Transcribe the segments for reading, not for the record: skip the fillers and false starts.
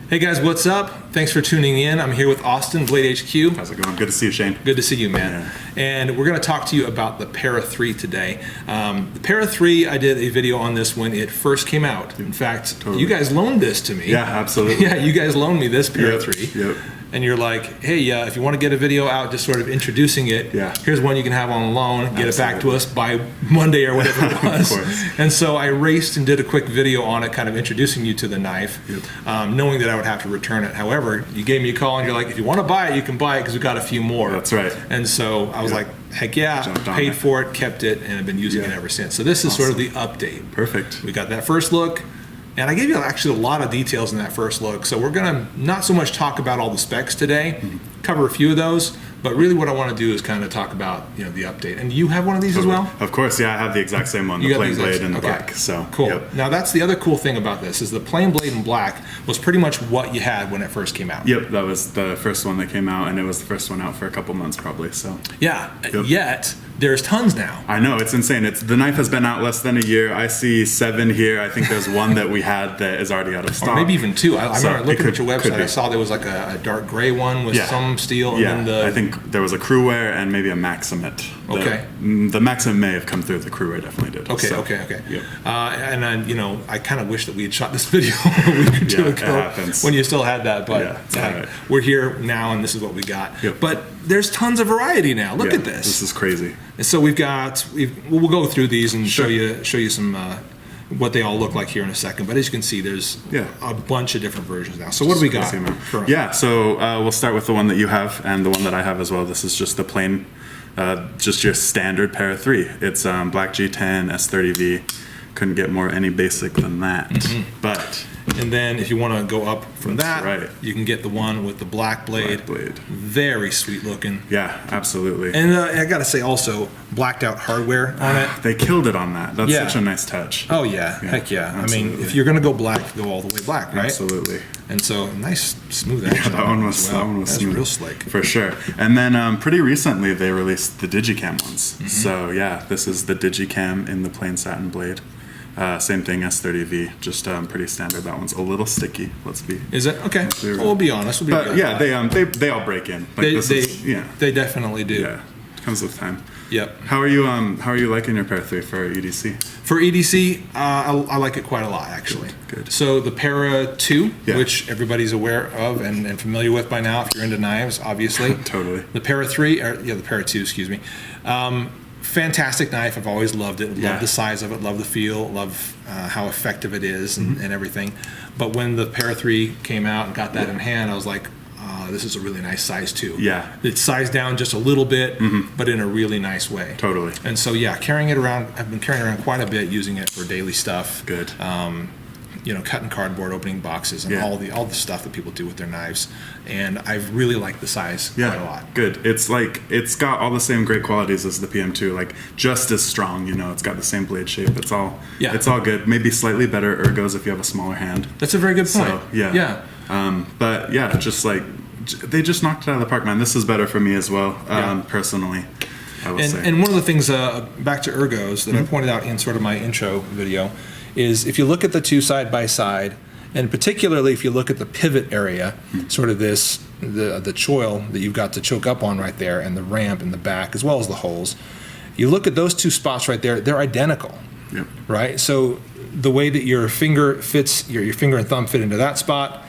Hey guys, what's up? Thanks for tuning in. I'm here with Austin, Blade HQ. How's it going? Good to see you, Shane. Good to see you, man. Yeah. And we're going to talk to you about the Para 3 today. The Para 3, I did a video on this when it first came out. In fact, you guys loaned this to me. Yeah, absolutely. Yeah, you guys loaned me this Para 3. Yep. And you're like, hey, if you want to get a video out just sort of introducing it, here's one you can have on loan, get it back to us by Monday or whatever it was. Of course. And so I raced and did a quick video on it, kind of introducing you to the knife, knowing that I would have to return it. However, you gave me a call and you're like, if you want to buy it, you can buy it because we've got a few more. That's right. And so I was like, heck yeah, paid for it, kept it, and have been using it ever since. So this is sort of the update. Perfect. We got that first look. And I gave you actually a lot of details in that first look. So we're going to not so much talk about all the specs today, cover a few of those, but really what I want to do is kind of talk about the update. And you have one of these as well? Of course, yeah, I have the exact same one, the plain blade in the black. So cool. Now that's the other cool thing about this is the plain blade in black was pretty much what you had when it first came out. Yep, that was the first one that came out, and it was the first one out for a couple months probably. So yeah, yet there's tons now. I know, it's insane. The knife has been out less than a year. I see 7 here. I think there's one that we had that is already out of stock. Or maybe even 2. I remember looking at your website, I saw there was like a dark gray one with some steel. And then I think there was a Crewwear and maybe a Maximate. The Maximate may have come through. The Crewwear definitely did. Okay. Yep. And I kind of wish that we had shot this video a week or 2 ago when you still had that. But we're here now, and this is what we got. Yep. But there's tons of variety now. Look at this. This is crazy. And so we'll go through these and show you some what they all look like here in a second. But as you can see, there's a bunch of different versions now. So what do we got? So we'll start with the one that you have and the one that I have as well. This is just the plain, just your standard Para 3. It's black G10 S30V. Couldn't get any basic than that. But and then if you want to go up from that, you can get the one with the black blade. Very sweet looking. Yeah, absolutely. And I got to say also, blacked out hardware on it. They killed it on that. That's such a nice touch. Oh yeah, heck yeah. Absolutely. I mean, if you're going to go black, go all the way black, right? Absolutely. And so nice smooth action. Yeah, that one was smooth. Real slick. For sure. And then pretty recently they released the Digicam ones. So yeah, this is the Digicam in the plain satin blade. Same thing, S30V, just pretty standard. That one's a little sticky. Is it? Okay. We'll be honest. They all break in. They definitely do. Yeah, it comes with time. Yep. How are you liking your Para 3 for EDC? For EDC, I like it quite a lot actually. Good. So the Para 2, which everybody's aware of and familiar with by now, if you're into knives, obviously. Totally. The Para 3, the Para 2, excuse me. Fantastic knife. I've always loved it. Love the size of it. Love the feel. Love how effective it is and everything. But when the Para 3 came out and got that in hand, I was like, this is a really nice size too. Yeah. It's sized down just a little bit, but in a really nice way. Totally. And so carrying it around. I've been carrying it around quite a bit, using it for daily stuff. Good. Cutting cardboard, opening boxes, and all the stuff that people do with their knives. And I've really liked the size quite a lot. Good. It's got all the same great qualities as the PM2, like just as strong. It's got the same blade shape. It's all good. Maybe slightly better ergos if you have a smaller hand. That's a very good point. But just like they just knocked it out of the park, man. This is better for me as well, personally. I will say. And one of the things back to ergos that I pointed out in sort of my intro video is if you look at the two side by side, and particularly if you look at the pivot area, sort of the choil that you've got to choke up on right there, and the ramp in the back, as well as the holes, you look at those two spots right there, they're identical, right? So the way that your finger fits, your finger and thumb fit into that spot,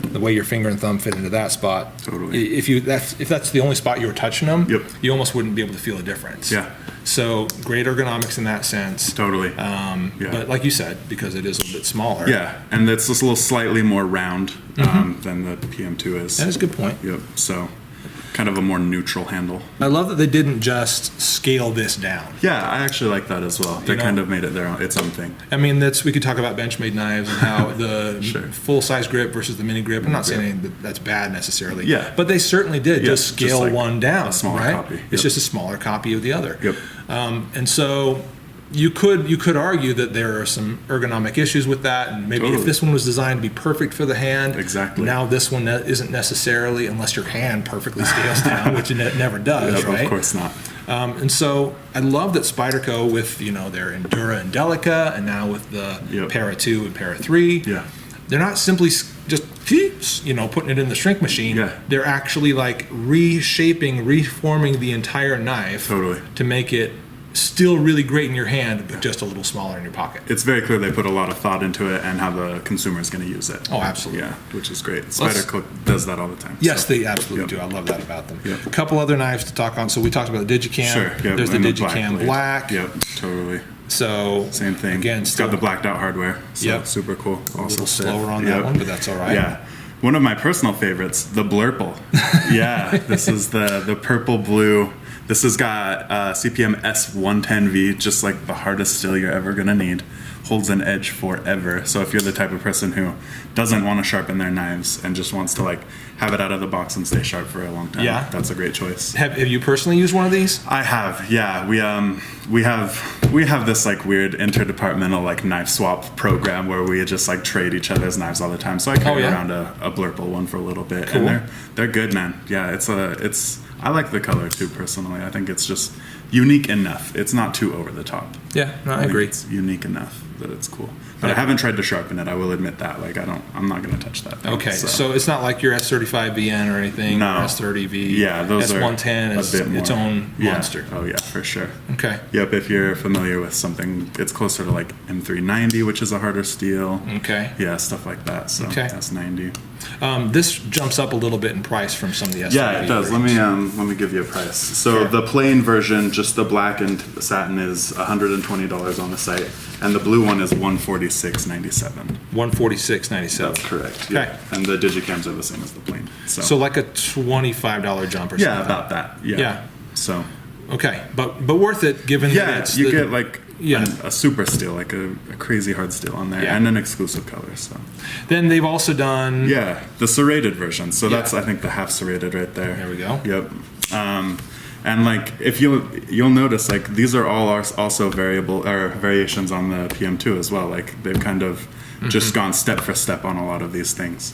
the way your finger and thumb fit into that spot. Totally. If that's the only spot you were touching them, you almost wouldn't be able to feel a difference. Yeah. So great ergonomics in that sense. Totally. But like you said, because it is a little bit smaller. Yeah, and it's just a little slightly more round than the PM2 is. That is a good point. Yep. So kind of a more neutral handle. I love that they didn't just scale this down. Yeah, I actually like that as well. They kind of made it its own thing. I mean, we could talk about Benchmade knives and how the full-size grip versus the mini grip. I'm not saying that's bad necessarily. Yeah. But they certainly did just scale one down. A smaller copy. It's just a smaller copy of the other. Yep. And so you could argue that there are some ergonomic issues with that, and maybe if this one was designed to be perfect for the hand, now this one isn't necessarily, unless your hand perfectly scales down, which it never does, right? Of course not. And so I love that Spyderco, with their Endura and Delica, and now with the Para 2 and Para 3, they're not simply just putting it in the shrink machine. Yeah. They're actually like reforming the entire knife Totally. to make it still really great in your hand, but just a little smaller in your pocket. It's very clear they put a lot of thought into it and how the consumer is going to use it. Oh, absolutely. Yeah, which is great. Spyderco does that all the time. Yes, so. they absolutely do. I love that about them. Yep. A couple other knives to talk on. So we talked about the Digicam. Sure. Yep. There's the and Digicam Black. Yep, totally. So Same thing. Again, it's still got the blacked out hardware. So Yep. super cool. a Also little stiff. slower on that one, but that's all right. Yeah. One of my personal favorites, the Blurple. Yeah, this is the purple blue. This has got CPM S110V, just like the hardest steel you're ever going to need. Holds an edge forever. So if you're the type of person who doesn't want to sharpen their knives and just wants to like have it out of the box and stay sharp for a long time, Yeah. that's a great choice. Have you personally used one of these? I have, yeah. We have this like weird interdepartmental like knife swap program where we just like trade each other's knives all the time. So I carry around a Blurple one for a little bit, Cool. and they're good, man. Yeah, I like the color too personally. I think it's just unique enough. It's not too over the top. Yeah, no, I think agree. It's unique enough that it's cool. But Yeah. I haven't tried to sharpen it. I will admit that. Like I'm not going to touch that thing, Okay, so it's not like your S35VN or anything, No. or S30V. Yeah, those are S110 is a bit more. its own Yeah. monster. Oh yeah, for sure. Okay. Yep, if you're familiar with something, it's closer to like M390, which is a harder steel. Okay. Yeah, stuff like that. So Okay. S90. This jumps up a little bit in price from some of the S30V. Yeah, it does. Let me give you a price. So Sure. the plain version, just the black and satin, is $120 on the site, and the blue one is $146.97. $146.97. That's correct. Okay. Yeah. And the digicams are the same as the plain. So like a $25 jump or something. yeah, about that. Yeah. Yeah. So Okay, but worth it given that yeah, it's you get like Yeah. a super steel, like a crazy hard steel on there, Yeah. and an exclusive color. So Then they've also done. yeah, the serrated version. So Yeah. that's I think the half serrated right there. There we go. Yep. And like if you'll notice like these are all also variations on the PM2 as well. Like they've kind of just gone step for step on a lot of these things.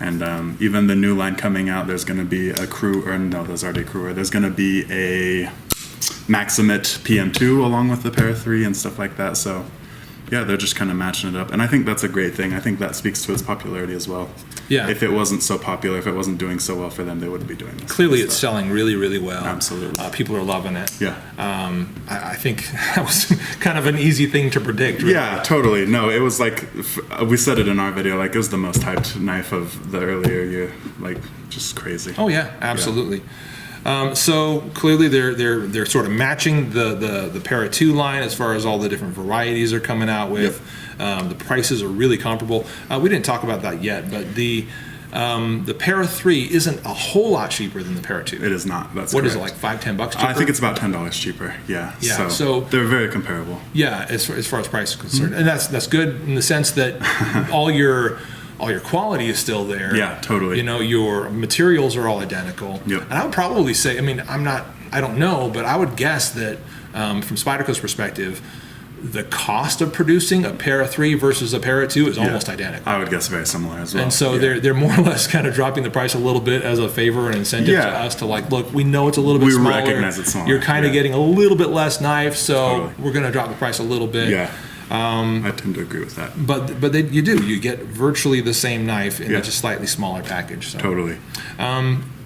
And even the new line coming out, there's going to be a there's already a Crewer. There's going to be a Maximate PM2 along with the Para 3 and stuff like that. So yeah, they're just kind of matching it up. And I think that's a great thing. I think that speaks to its popularity as well. Yeah. If it wasn't so popular, if it wasn't doing so well for them, they wouldn't be doing this. Clearly, So, it's selling really, really well. Absolutely. People are loving it. Yeah. I think that was kind of an easy thing to predict. Really. Yeah, totally. No, it was like, we said it in our video, like it was the most hyped knife of the earlier year. Like, just crazy. Oh yeah, absolutely. So clearly they're sort of matching the Para 2 line as far as all the different varieties they're coming out with. The prices are really comparable. We didn't talk about that yet, but the Para 3 isn't a whole lot cheaper than the Para 2. It is not. That's What is it, correct. like $5-10 cheaper? I think it's about $10 cheaper. Yeah. Yeah, so- they're very comparable. Yeah, as far as price is concerned, and that's good in the sense that all your quality is still there. Yeah, totally. You know, your materials are all identical. Yep. And I would probably say, I don't know, but I would guess that from Spyderco's perspective, the cost of producing a Para 3 versus a Para 2 is almost identical. I would guess very similar as well. And so yeah. they're more or less kind of dropping the price a little bit as a favor and incentive to us to like, look, we know it's a little bit We smaller. recognize it's smaller, You're kind of yeah. getting a little bit less knife, so Totally. we're going to drop the price a little bit. Yeah. I tend to agree with that. But you get virtually the same knife in Yeah. a just slightly smaller package. So. Totally.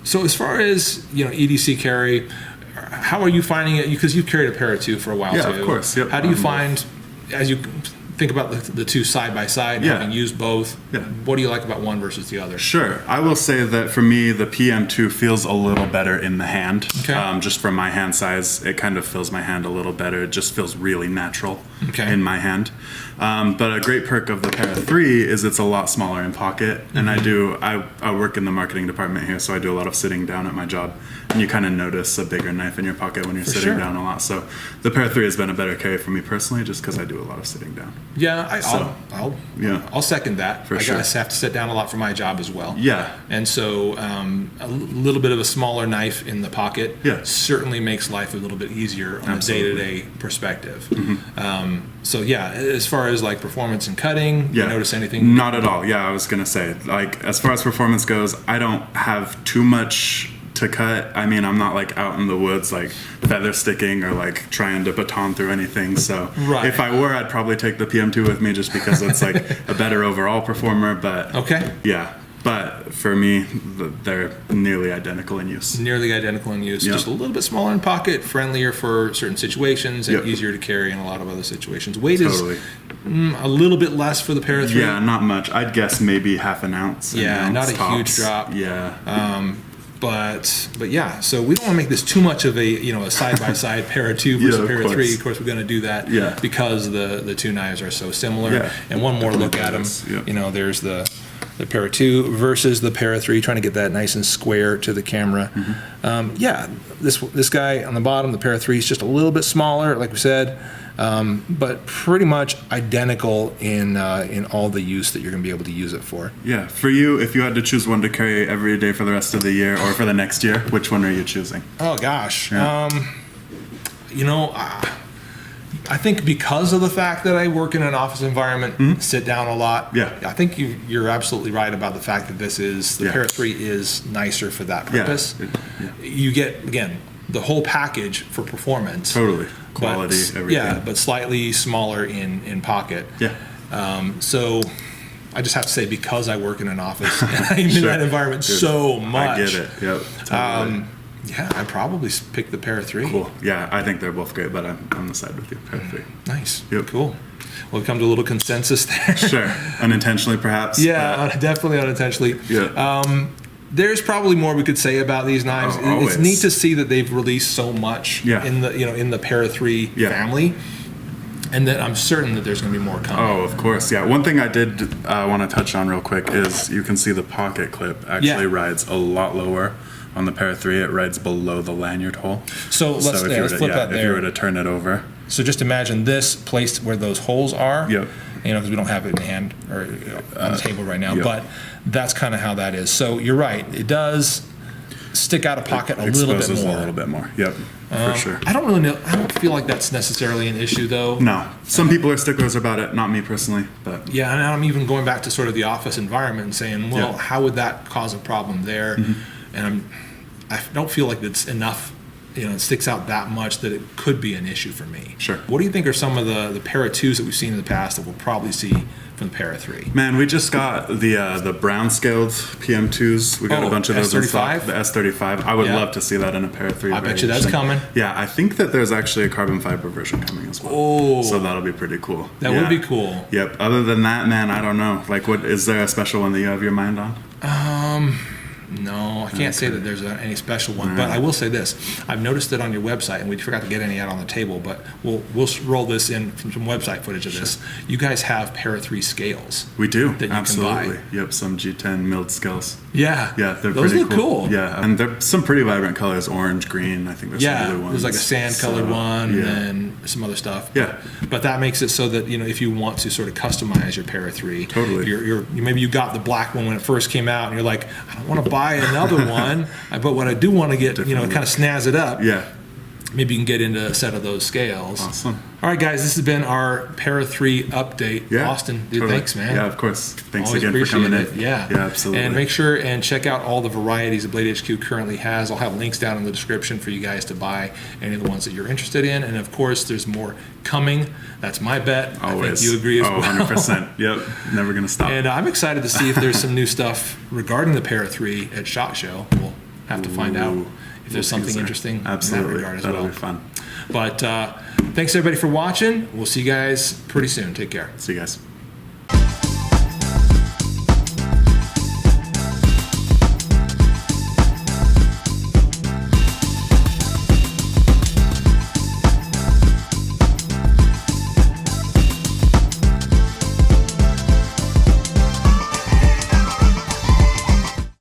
So as far as EDC carry, how are you finding it? Because you've carried a Para 2 for a while Yeah, too. of course. Yep. How do you find, as you think about the two side by side, Yeah. having used both? Yeah. What do you like about one versus the other? Sure. I will say that for me, the PM2 feels a little better in the hand. Okay. Just from my hand size, it kind of fills my hand a little better. It just feels really natural Okay. in my hand. But a great perk of the Para 3 is it's a lot smaller in pocket. And I work in the marketing department here, so I do a lot of sitting down at my job. And you kind of notice a bigger knife in your pocket when you're For sitting sure. down a lot. So the Para 3 has been a better carry for me personally, just because I do a lot of sitting down. Yeah, Yeah. I'll second that. For I sure. guess have to sit down a lot for my job as well. Yeah. And so a little bit of a smaller knife in the pocket Yeah. certainly makes life a little bit easier on Absolutely. a day-to-day perspective. So yeah, as far as like performance and cutting, you notice anything? Not at all. Yeah, I was gonna say, like, as far as performance goes, I don't have too much to cut. I mean, I'm not like out in the woods like feather sticking or like trying to baton through anything. So if I were, I'd probably take the PM2 with me just because it's like a better overall performer. But yeah. But for me, they're nearly identical in use. Nearly identical in use. Yep. Just a little bit smaller in pocket, friendlier for certain situations, and easier to carry in a lot of other situations. Weight is a little bit less for the Para 3. Yeah, not much. I'd guess maybe half an ounce. Yeah, not a tops. huge drop. Yeah. But yeah, so we don't want to make this too much of a side-by-side Para 2 versus Para 3. Of course, we're going to do that because the two knives are so similar. Yeah. And one more look at them. Yep. There's the Para 2 versus the Para 3, trying to get that nice and square to the camera. This guy on the bottom, the Para 3, is just a little bit smaller, like we said, but pretty much identical in all the use that you're going to be able to use it for. Yeah, for you, if you had to choose one to carry every day for the rest of the year or for the next year, which one are you choosing? Oh gosh, I think because of the fact that I work in an office environment, sit down a lot. Yeah, I think you're absolutely right about the fact that the Para 3 is nicer for that purpose. You get, again, the whole package for performance. Totally, quality, everything. Yeah, but slightly smaller in pocket. Yeah. So I just have to say, because I work in an office and I'm in that environment so much. I get it. Yep. Totally. Yeah, I'd probably pick the Para 3. Cool. Yeah, I think they're both great, but I'm on the side with you. Para 3. Nice. Yep. Cool. Well, we've come to a little consensus there. Sure. Unintentionally, perhaps. Yeah, definitely unintentionally. Yeah. There's probably more we could say about these knives. It's neat to see that they've released so much in the Para 3 family. And that I'm certain that there's going to be more coming. Oh, of course, yeah. One thing I did want to touch on real quick is you can see the pocket clip actually rides a lot lower. On the Para 3, it rides below the lanyard hole. So let's flip that there. If you were to turn it over. So just imagine this placed where those holes are. Yep. Because we don't have it in hand or on the table right now. Yep. But that's kind of how that is. So you're right. It does stick out of pocket a little bit more. A little bit more. Yep. For sure. I don't really know. I don't feel like that's necessarily an issue, though. No. Some people are sticklers about it. Not me personally, but yeah. And I'm even going back to sort of the office environment and saying, well, how would that cause a problem there? And I don't feel like it's enough. It sticks out that much that it could be an issue for me. Sure. What do you think are some of the Para 2s that we've seen in the past that we'll probably see from the Para 3? Man, we just got the brown scaled PM2s. We got a bunch of those in stock. The S35. I would love to see that in a Para 3. I bet you that's coming. Yeah, I think that there's actually a carbon fiber version coming as well. Oh. So that'll be pretty cool. That would be cool. Yep. Other than that, man, I don't know. Like, what is there a special one that you have your mind on? No, I can't say that there's any special one, but I will say this. I've noticed that on your website, and we forgot to get any out on the table, but we'll roll this in from some website footage of this. You guys have Para 3 scales. We do, that you absolutely. Can buy. Yep, some G10 milled scales. Yeah. Yeah, they're those pretty look cool. Yeah, and they're some pretty vibrant colors, orange, green. I think there's some other ones. There's like a sand-colored one, and then some other stuff. Yeah. But that makes it so that, if you want to sort of customize your Para 3. Totally. Maybe you got the black one when it first came out, and you're like, I don't want to buy another one. But what I do want to get, kind of snazz it up. Yeah. Maybe you can get into a set of those scales. Awesome. All right, guys, this has been our Para 3 update. Yeah, Austin, dude, thanks, man. Yeah, of course. Thanks Always again for coming in. Yeah, absolutely. And make sure and check out all the varieties that Blade HQ currently has. I'll have links down in the description for you guys to buy any of the ones that you're interested in. And of course, there's more coming. That's my bet. Always. I think you agree as well. 100%. Yep. Never going to stop. And I'm excited to see if there's some new stuff regarding the Para 3 at SHOT Show. We'll have to find out if there's something interesting in that regard as well. That'll be fun. But thanks everybody for watching. We'll see you guys pretty soon. Take care. See you guys.